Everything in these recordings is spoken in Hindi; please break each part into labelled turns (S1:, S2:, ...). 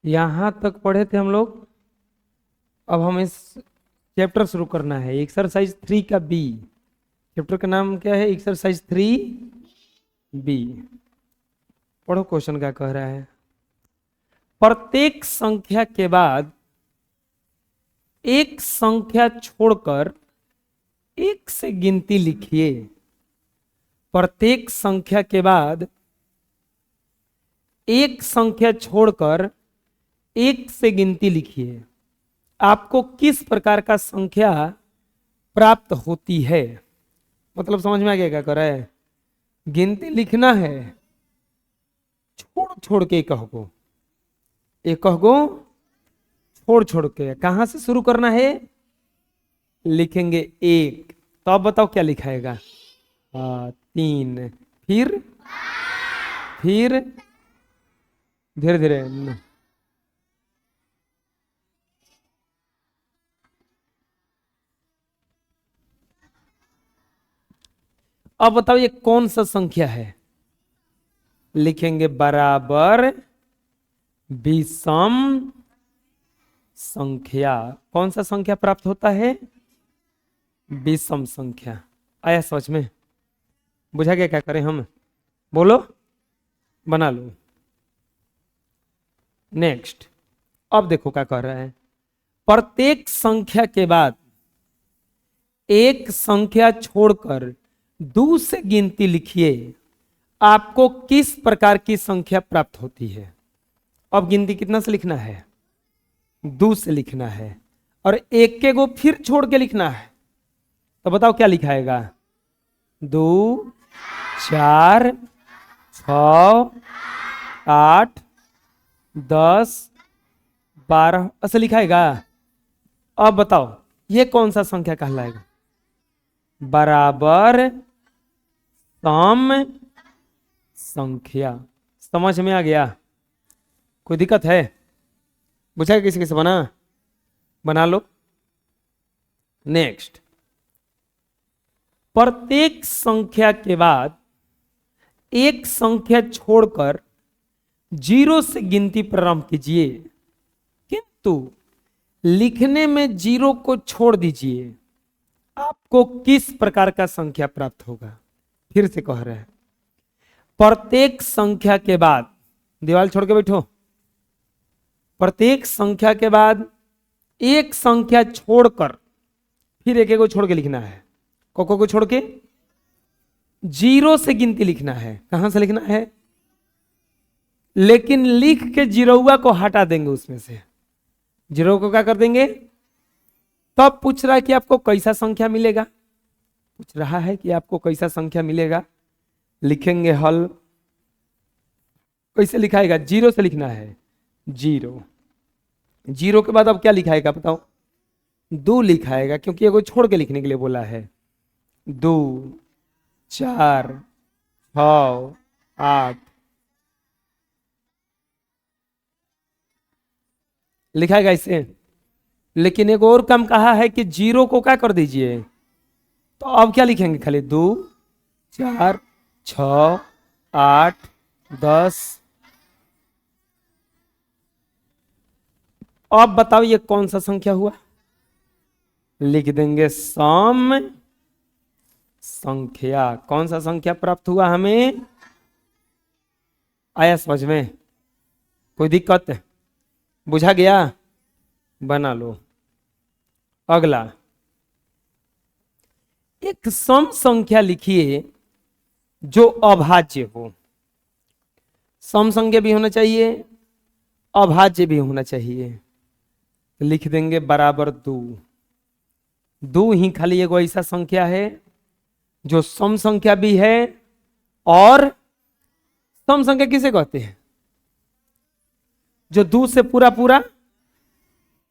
S1: यहां तक पढ़े थे हम लोग। अब हम इस चैप्टर शुरू करना है, एक्सरसाइज 3 का बी। चैप्टर का नाम क्या है? Exercise 3 B. पढ़ो क्वेश्चन क्या कह रहा है। प्रत्येक संख्या के बाद एक संख्या छोड़कर एक से गिनती लिखिए। प्रत्येक संख्या के बाद एक संख्या छोड़कर एक से गिनती लिखिए। आपको किस प्रकार का संख्या प्राप्त होती है? मतलब समझ में आ गया क्या कर रहा है? गिनती लिखना है, छोड़ छोड़ के कहो, एक कहो छोड़ छोड़ के। कहां से शुरू करना है? लिखेंगे एक, तो अब बताओ क्या लिखाएगा? 3, फिर धीरे धीरे। अब बताओ ये कौन सा संख्या है? लिखेंगे बराबर विषम संख्या। कौन सा संख्या प्राप्त होता है? विषम संख्या। आया समझ में? बुझा गया क्या करें हम? बोलो, बना लो। नेक्स्ट, अब देखो क्या कह रहा है। प्रत्येक संख्या के बाद एक संख्या छोड़कर दो से गिनती लिखिए। आपको किस प्रकार की संख्या प्राप्त होती है? अब गिनती कितना से लिखना है? 2 से लिखना है, और एक के को फिर छोड़ के लिखना है। तो बताओ क्या लिखाएगा? 2, 4, 6, 8, 10, 12 ऐसे लिखाएगा। अब बताओ ये कौन सा संख्या कहलाएगा? बराबर सम संख्या। समझ में आ गया? कोई दिक्कत है? पूछा किसी किसी बना? बना लो। नेक्स्ट, प्रत्येक संख्या के बाद एक संख्या छोड़कर 0 से गिनती प्रारंभ कीजिए, किंतु लिखने में 0 को छोड़ दीजिए। आपको किस प्रकार का संख्या प्राप्त होगा? फिर से कह रहे हैं, प्रत्येक संख्या के बाद, दीवार छोड़ के बैठो, प्रत्येक संख्या के बाद एक संख्या छोड़कर फिर एक को छोड़ के लिखना है। को छोड़ के 0 से गिनती लिखना है। कहां से लिखना है? लेकिन लिख के जीरोवा को हटा देंगे, उसमें से जीरो को क्या कर देंगे? तब पूछ रहा है कि आपको कैसा संख्या मिलेगा। पूछ रहा है कि आपको कैसा संख्या मिलेगा। लिखेंगे हल। कैसे लिखाएगा? 0 से लिखना है। 0 के बाद अब क्या लिखाएगा बताओ? 2 लिखाएगा, क्योंकि ये कोई छोड़ के लिखने के लिए बोला है। 2, 4, 6, 8 लिखाएगा इसे। लेकिन एक और काम कहा है कि 0 को क्या कर दीजिए। तो अब क्या लिखेंगे? खाली 2, 4, 6, 8, 10। अब बताओ ये कौन सा संख्या हुआ? लिख देंगे सम संख्या। कौन सा संख्या प्राप्त हुआ हमें? आया समझ में? कोई दिक्कत? बुझा गया? बना लो। अगला, एक सम संख्या लिखिए जो अभाज्य हो। सम संख्या भी होना चाहिए, अभाज्य भी होना चाहिए। लिख देंगे बराबर 2। 2 ही खाली एगो ऐसा संख्या है जो सम संख्या भी है। और सम संख्या किसे कहते हैं? जो 2 से पूरा पूरा,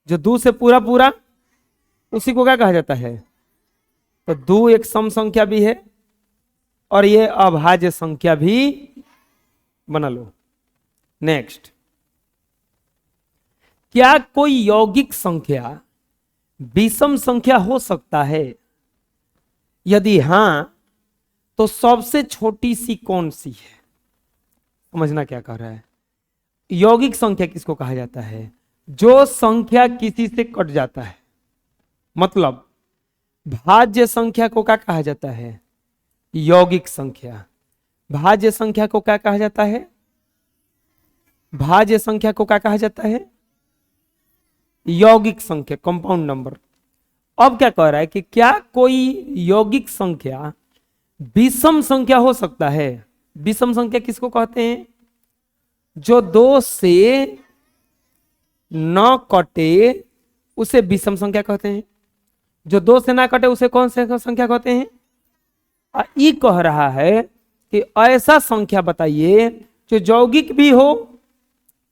S1: जो 2 से पूरा पूरा, उसी को क्या कहा जाता है? तो 2 एक सम संख्या भी है और ये अभाज्य संख्या भी। बना लो। नेक्स्ट, क्या कोई यौगिक संख्या विषम संख्या हो सकता है? यदि हां, तो सबसे छोटी सी कौन सी है? समझना क्या कह रहा है। यौगिक संख्या किसको कहा जाता है? जो संख्या किसी से कट जाता है। मतलब भाज्य संख्या को क्या कहा जाता है? यौगिक संख्या। भाज्य संख्या को क्या कहा जाता है? भाज्य संख्या को क्या कहा जाता है? यौगिक संख्या, कंपाउंड नंबर। अब क्या कह रहा है कि क्या कोई यौगिक संख्या विषम संख्या हो सकता है? विषम संख्या किसको कहते हैं? जो दो से न कटे उसे विषम संख्या कहते हैं। जो दो से ना कटे उसे कौन से संख्या कहते हैं? ये कह रहा है कि ऐसा संख्या बताइए जो यौगिक भी हो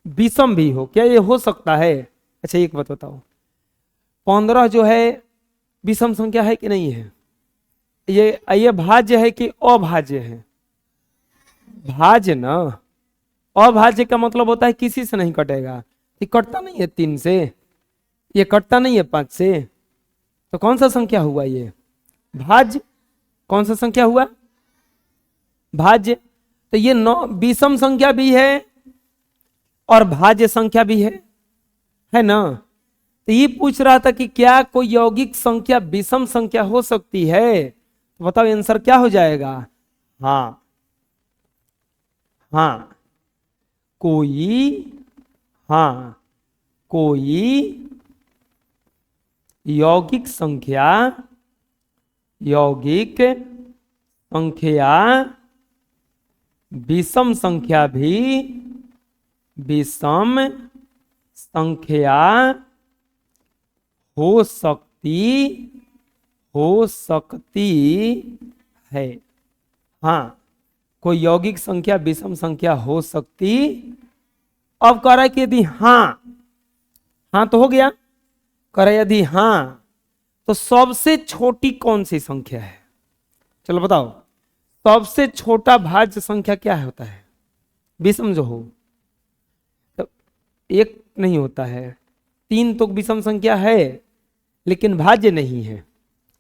S1: विषम भी हो। क्या ये हो सकता है? अच्छा एक बात बताओ, 15 जो है विषम संख्या है कि नहीं है? ये भाज्य है कि अभाज्य है? भाज्य ना। अभाज्य का मतलब होता है किसी से नहीं कटेगा। ये कटता नहीं है 3 से, ये कटता नहीं है 5 से, तो कौन सा संख्या हुआ? ये भाज्य। कौन सा संख्या हुआ? भाज्य। तो ये विषम संख्या भी है और भाज्य संख्या भी है ना? तो ये पूछ रहा था कि क्या कोई यौगिक संख्या विषम संख्या हो सकती है? तो बताओ आंसर क्या हो जाएगा? हाँ, हाँ कोई, हाँ कोई यौगिक संख्या, यौगिक संख्या विषम संख्या भी, विषम संख्या हो सकती है। हाँ, कोई यौगिक संख्या विषम संख्या हो सकती। अब कह रहा है कि यदि हाँ, हाँ तो हो गया। कह रहा है यदि हाँ तो सबसे छोटी कौन सी संख्या है? चलो बताओ, सबसे छोटा भाज्य संख्या क्या होता है? विषम जो हो तो एक नहीं होता है। 3 तो विषम संख्या है लेकिन भाज्य नहीं है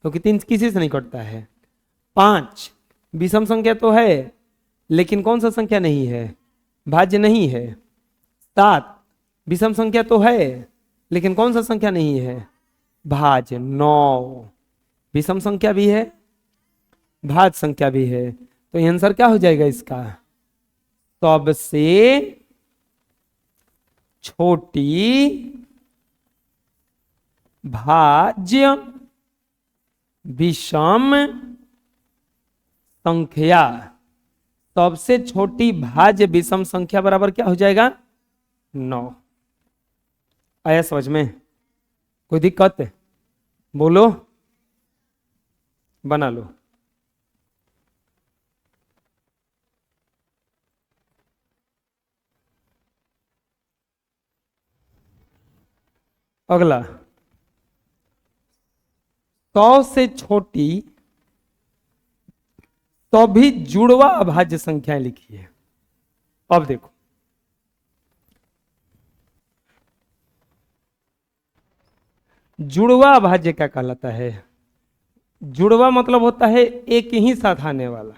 S1: क्योंकि 3 किसी से नहीं कटता है। 5 विषम संख्या तो है लेकिन कौन सा संख्या नहीं है? भाज्य नहीं है। 7 विषम संख्या तो है लेकिन कौन सा संख्या नहीं है? भाज्य। 9 विषम संख्या भी है, भाज्य संख्या भी है। तो आंसर क्या हो जाएगा इसका? सबसे छोटी भाज्य विषम संख्या, सबसे छोटी भाज्य विषम संख्या बराबर क्या हो जाएगा? 9। आया समझ में? कोई दिक्कत है? बोलो, बना लो। अगला, 100 से छोटी सभी जुड़वा अभाज्य संख्याएं लिखिए। अब देखो, जुड़वा अभाज्य क्या कहलाता है? जुड़वा मतलब होता है एक ही साथ आने वाला।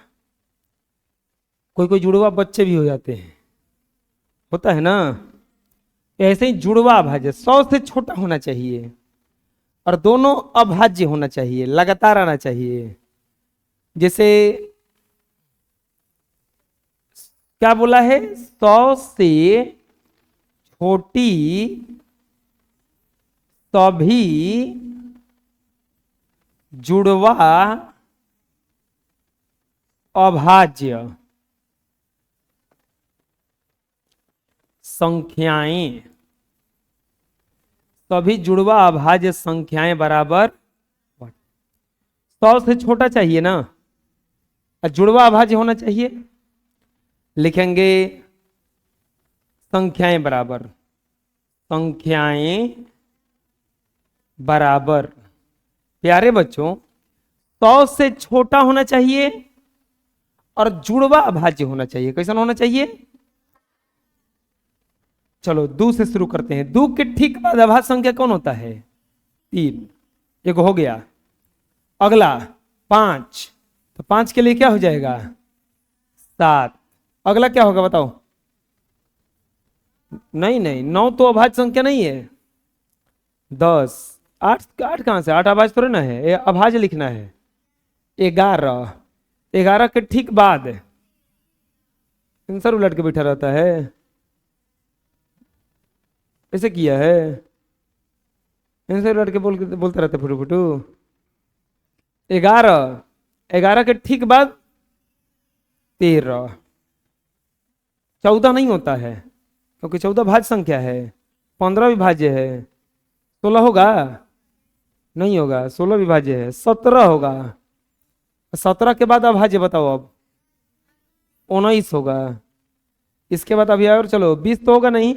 S1: कोई कोई जुड़वा बच्चे भी हो जाते हैं, होता है ना? ऐसे ही जुड़वा अभाज्य 100 से छोटा होना चाहिए और दोनों अभाज्य होना चाहिए, लगातार आना चाहिए। जैसे क्या बोला है? 100 से छोटी सभी जुड़वा अभाज्य संख्याएं, सभी जुड़वा अभाज्य संख्याएं बराबर 100 से छोटा चाहिए ना, और जुड़वा अभाज्य होना चाहिए। लिखेंगे संख्याएं बराबर, संख्याएं बराबर। प्यारे बच्चों, 100 से छोटा होना चाहिए और जुड़वा अभाज्य होना चाहिए। कैसा होना चाहिए? चलो 2 से शुरू करते हैं। 2 के ठीक बाद अभाज्य संख्या कौन होता है? 3। एक हो गया। अगला 5, तो 5 के लिए क्या हो जाएगा? 7। अगला क्या होगा बताओ? नहीं नहीं, 9 तो अभाज्य संख्या नहीं है। 10, 8 8 कहाँ से, 8 अभाज्य थोड़े ना है, ये अभाज्य लिखना है। 11, 11 के ठीक बाद आंसर उलट के बैठा रहता है, ऐसे किया है, आंसर उलट के बोलते रहते फुटू फुटू। 11, 11 के ठीक बाद 13, 14 नहीं होता है क्योंकि 14 भाज्य संख्या है, 15 भी भाज्य है, 16 होगा, नहीं होगा, 16 भी भाज्य है, 17 होगा, 17 के बाद अभाज्य बताओ अब, 19 होगा, इसके बाद अभी और चलो 20 तो होगा नहीं,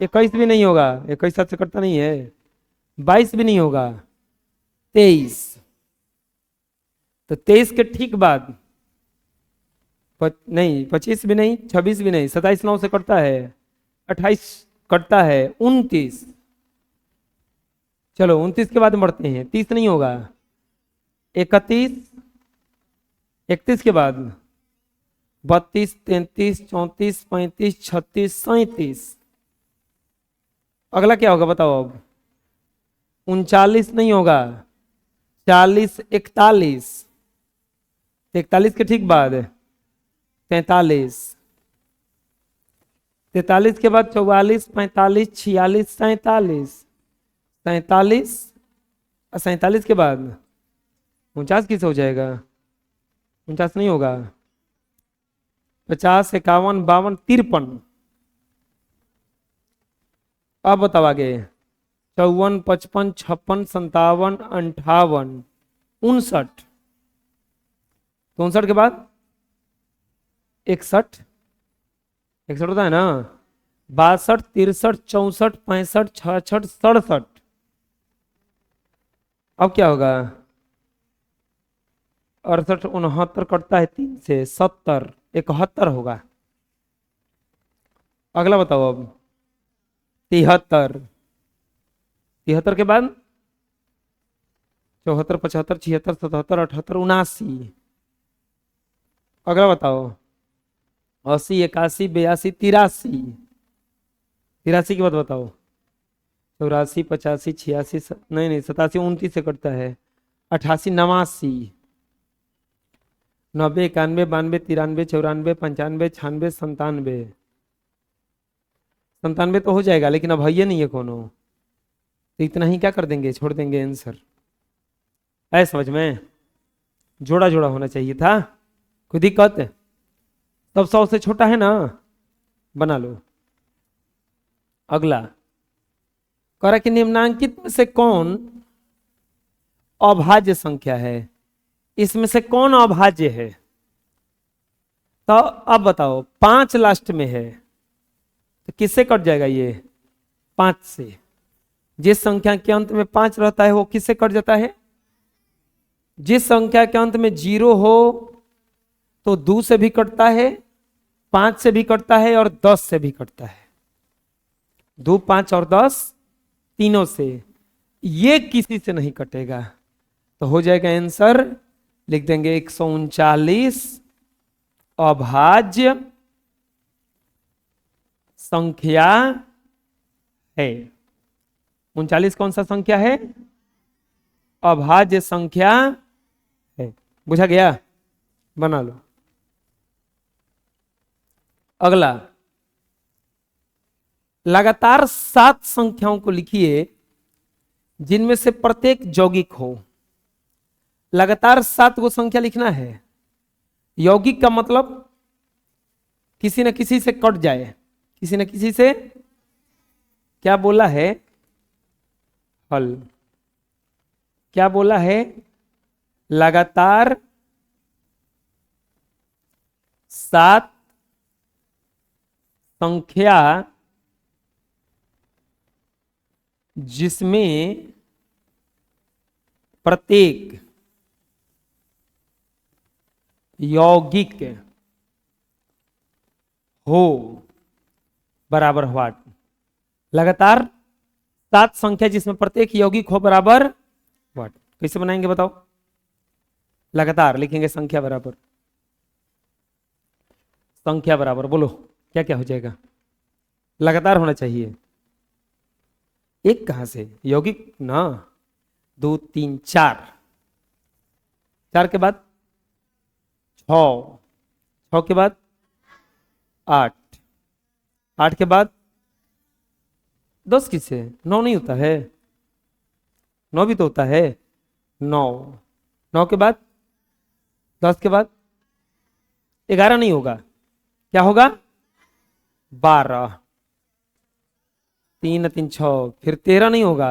S1: 21 भी नहीं होगा, 21 साथ से कटता नहीं है, 22 भी नहीं होगा, 23, तो 23 के ठीक बाद नहीं, 25 भी नहीं, 26 भी नहीं, 27 9 से कटता है, 28 कटता है, 29, चलो 29 के बाद बढ़ते हैं, 30 नहीं होगा, 31, 31 के बाद 32, 33, 34, 35, 36, 37, अगला क्या होगा बताओ अब, 39 नहीं होगा, 40, 41, 41 के ठीक बाद 43, 43 के बाद 44, 45, 46, 47, 47, 47 के बाद 49 किस हो जाएगा, 49 नहीं होगा, 50, 51, 52, 53, अब बताओ आगे, 54, 55, 56, 57, 58, 59, 59 के बाद 61, 61 होता है ना, 62, 63, 64, 65, 66, 67, अब क्या होगा, 68, 69 कटता है 3 से, 70, 71 होगा, अगला बताओ अब, 73, 73 के बाद 74, 75, 76, 77, 78, 79, अगला बताओ, 80, 81, 82, 83, 83 के बाद बताओ, 84, 85, 86, नहीं नहीं 87, 29 से कटता है, 88, 89, 90, 91, 92, 93, 94, 95, 96, 97, 97 तो हो जाएगा, लेकिन अब है नहीं है कोनो, तो इतना ही क्या कर देंगे, छोड़ देंगे आंसर, है समझ में, जोड़ा जोड़ा होना चाहिए था, कोई दिक्कत है, तब 100 से छोटा है ना, बना लो। अगला कह रहा कि निम्नांकित में से कौन अभाज्य संख्या है, इसमें से कौन अभाज्य है, तो अब बताओ, 5 लास्ट में है तो किससे कट जाएगा ये, 5 से, जिस संख्या के अंत में 5 रहता है वो किससे कट जाता है, जिस संख्या के अंत में 0 हो तो 2 से भी कटता है, 5 से भी कटता है और 10 से भी कटता है, 2, 5 और 10 तीनों से, ये किसी से नहीं कटेगा, तो हो जाएगा आंसर, लिख देंगे 139 अभाज्य संख्या है। 39 कौन सा संख्या है, अभाज्य संख्या है, बुझा गया, बना लो। अगला, लगातार 7 संख्याओं को लिखिए जिनमें से प्रत्येक यौगिक हो, लगातार 7 को संख्या लिखना है, यौगिक का मतलब किसी न किसी से कट जाए, किसी न किसी से, क्या बोला है, हल, क्या बोला है, लगातार 7 संख्या जिसमें प्रत्येक यौगिक हो बराबर व्हाट, लगातार 7 संख्या जिसमें प्रत्येक यौगिक हो बराबर व्हाट, कैसे बनाएंगे बताओ, लगातार लिखेंगे संख्या बराबर, संख्या बराबर, बोलो क्या क्या हो जाएगा, लगातार होना चाहिए। एक कहां से, यौगिक ना, 2 3 4, 4 के बाद 6, 6 के बाद 8, 8 के बाद 10 किससे, 9 नहीं होता है, 9 भी तो होता है, 9, 9 के बाद 10 के बाद 11 नहीं होगा, क्या होगा, 12, 3 3 6, फिर 13 नहीं होगा,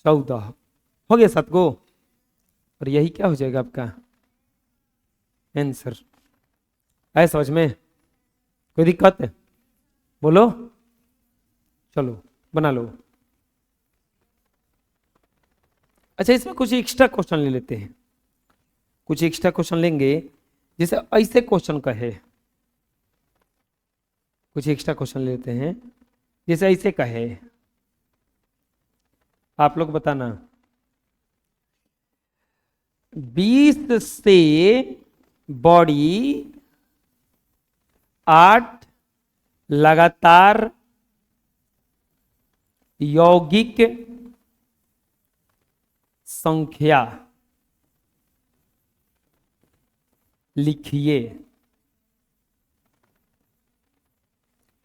S1: 14 हो गया 7 को, और यही क्या हो जाएगा आपका आंसर। आए समझ में, कोई दिक्कत है, बोलो, चलो बना लो। अच्छा, इसमें कुछ एक्स्ट्रा क्वेश्चन ले लेते हैं, कुछ एक्स्ट्रा क्वेश्चन लेंगे, जैसे ऐसे क्वेश्चन कहे, कुछ एक्स्ट्रा क्वेश्चन लेते हैं, जैसे ऐसे कहे, आप लोग बताना, 20 से बड़ी 8 लगातार यौगिक संख्या लिखिए।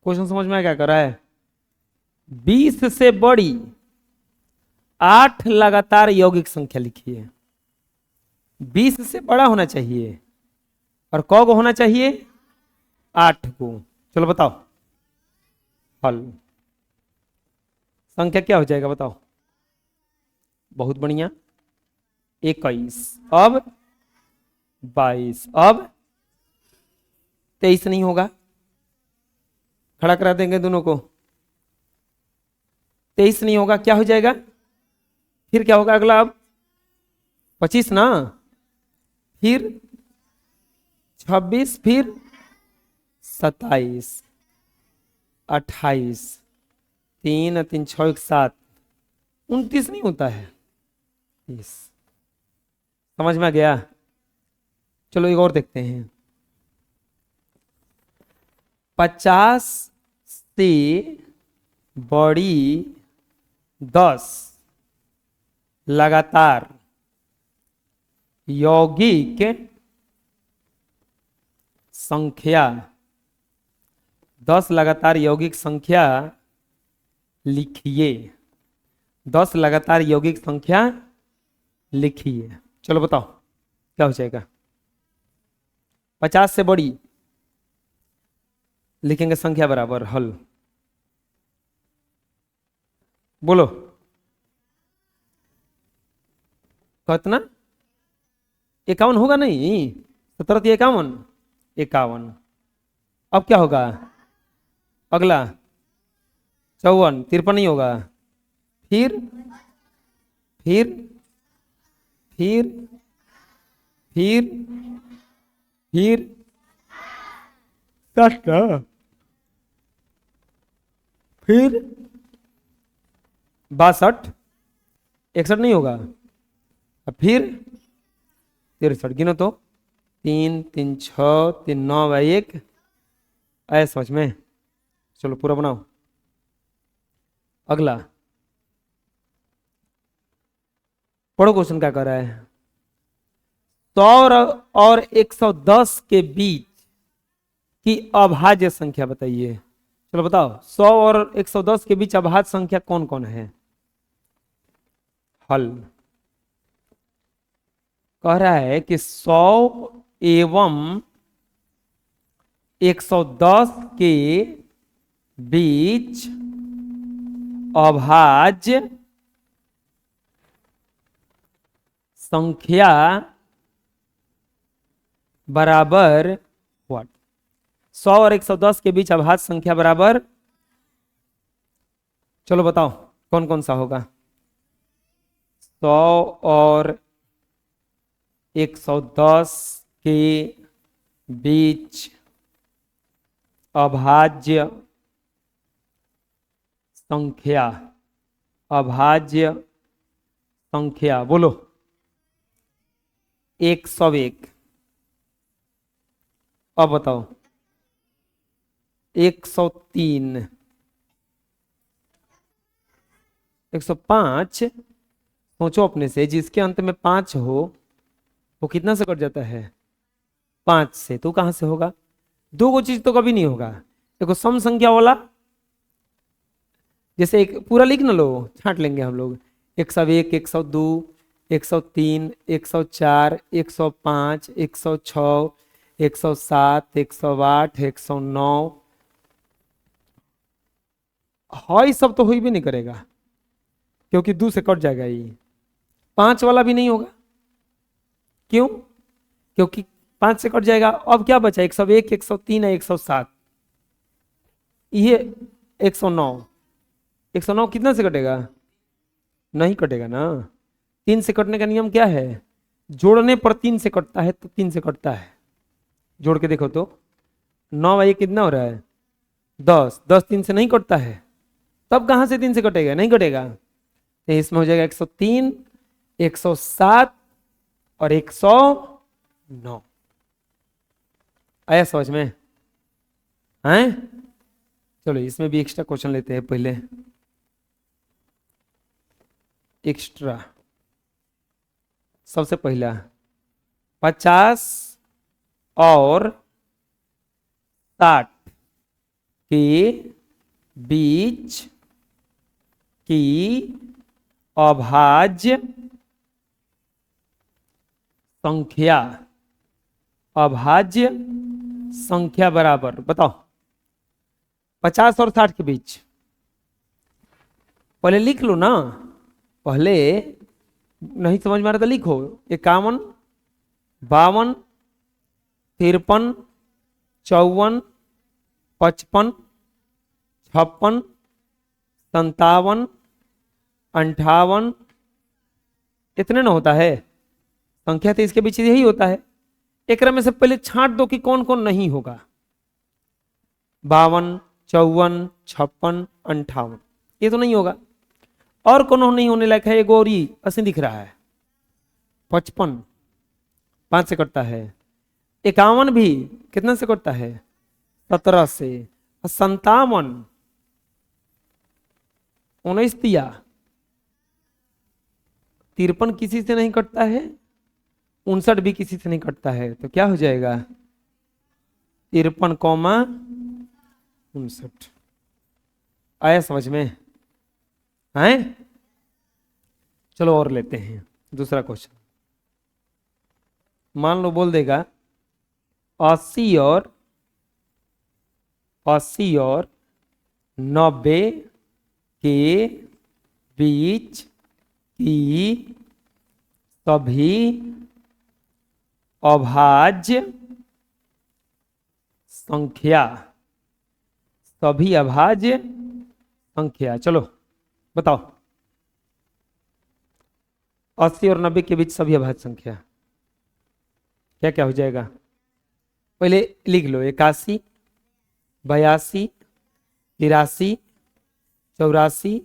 S1: क्वेश्चन समझ में क्या कर रहा है, 20 से बड़ी 8 लगातार यौगिक संख्या लिखिए। 20 से बड़ा होना चाहिए, और कौ को होना चाहिए, 8 को। चलो बताओ हल, संख्या क्या हो जाएगा बताओ, बहुत बढ़िया, 21, अब 22, अब 23 नहीं होगा, खड़ा करा देंगे दोनों को, 23 नहीं होगा, क्या हो जाएगा, फिर क्या होगा अगला, अब 25 ना, फिर 26, फिर 27, 28, 3 3 6 7, 29 नहीं होता है, 30। समझ में आ गया। चलो एक और देखते हैं, 50 से बड़ी 10 लगातार यौगिक संख्या, 10 लगातार यौगिक संख्या लिखिए, 10 लगातार यौगिक संख्या लिखिए। चलो बताओ क्या हो जाएगा, 50 से बड़ी लिखेंगे संख्या बराबर हल, बोलो कितना, 51 होगा नहीं, 17 51, 51, अब क्या होगा अगला, 54, 53 नहीं होगा, फिर फिर फिर फिर फिर 60 का, फिर 62, 61 नहीं होगा, अब फिर 63, गिनो तो, 3 3 6 3 9 1, ऐसा समझ में। चलो पूरा बनाओ, अगला पढ़ो क्वेश्चन क्या कर रहा है, 100 और 110 के बीच की अभाज्य संख्या बताइए। चलो बताओ, 100 और 110 के बीच अभाज्य संख्या कौन कौन है, हल कह रहा है कि 100 एवं 110 के बीच अभाज्य संख्या बराबर व्हाट, 100 और 110 के बीच अभाज्य संख्या बराबर, चलो बताओ कौन कौन सा होगा, 100 और 110 के बीच अभाज्य संख्या, अभाज्य संख्या बोलो, 101, अब बताओ 103, 105 सोचो अपने से, जिसके अंत में 5 हो वो कितना से कट जाता है? 5 से। तो कहां से होगा? दो को चीज तो कभी नहीं होगा। देखो सम संख्या वाला, जैसे एक पूरा लिख ना लो, छांट लेंगे हम लोग। 101, 102, 103, 104, 105, 106, 107, 108, 109, हाँ ये सब तो हो ही भी नहीं करेगा, क्योंकि 2 से कट जाएगा ये। 5 वाला भी नहीं होगा। क्यों? क्योंकि 5 से कट जाएगा। अब क्या बचा? 101, 103 है, 107, ये 109। 109 कितना से कटेगा? नहीं कटेगा ना। 3 से कटने का नियम क्या है? जोड़ने पर 3 से कटता है, तो 3 से कटता है। जोड़ के देखो तो 9 ये कितना हो रहा है? 10। 10 3 से नहीं कटता है, तब कहां से 3 से कटेगा? नहीं कटेगा। तो इसमें हो जाएगा 103, 107 और 109। आया समझ में? हैं? चलो इसमें भी एक्स्ट्रा क्वेश्चन लेते हैं पहले। एक्स्ट्रा सबसे पहला 50 और 60 के बीच की अभाज्य संख्या, अभाज्य संख्या बराबर, बताओ 50 और 60 के बीच। पहले लिख लो ना, पहले नहीं समझ में आ रहा था लिखो। 51, 52, 53, 54, 55, 56, 57, 58, इतने ना होता है संख्या, तो इसके बीच यही होता है। एक में से पहले छांट दो कि कौन कौन नहीं होगा। 52, 54, 56, 58 ये तो नहीं होगा। और कौन नहीं होने लायक है? एगो और ही ऐसे दिख रहा है 55, 5 से कटता है। 51 भी कितना से कटता है? 17 से। 57, 19 दिया। 53 किसी से नहीं कटता है, 59 भी किसी से नहीं कटता है, तो क्या हो जाएगा? 53,59। आया समझ में? हैं? चलो और लेते हैं दूसरा क्वेश्चन। मान लो बोल देगा 80 और 90 के बीच की सभी अभाज्य संख्या, सभी अभाज्य संख्या। चलो बताओ 80 और 90 के बीच सभी अभाज्य संख्या क्या क्या हो जाएगा? पहले लिख लो 81, 82, 83, 84,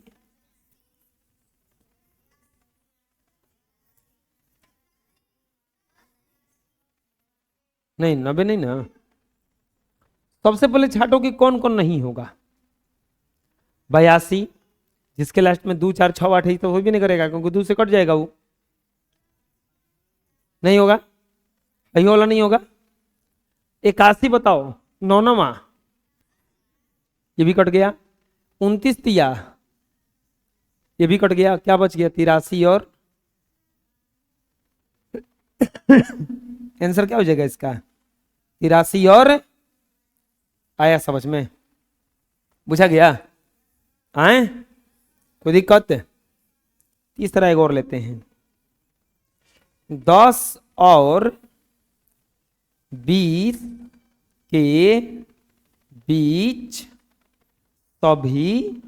S1: नहीं 90 नहीं ना। सबसे पहले छाटो कि कौन कौन नहीं होगा। 82 जिसके लास्ट में 2 4 6 8 है तो वो भी नहीं करेगा, क्योंकि 2 से कट जाएगा, वो नहीं होगा। यही वाला नहीं होगा। 81 बताओ, 9वां ये भी कट गया। 29 दिया, ये भी कट गया। क्या बच गया? 83 और आंसर क्या हो जाएगा इसका? 83 और, आया समझ में? बुझा गया? आए कोई दिक्कत? तीसरा एक और लेते हैं। 10 और 20 के बीच सभी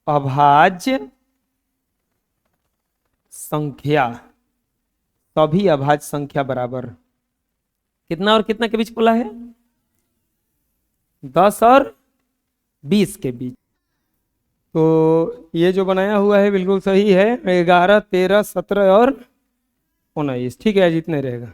S1: अभाज्य संख्या, सभी अभाज्य संख्या बराबर कितना और कितना के बीच बोला है? 10 और 20 के बीच। तो ये जो बनाया हुआ है बिल्कुल सही है। 11, 13, 17 और 19, ठीक है, जितने रहेगा।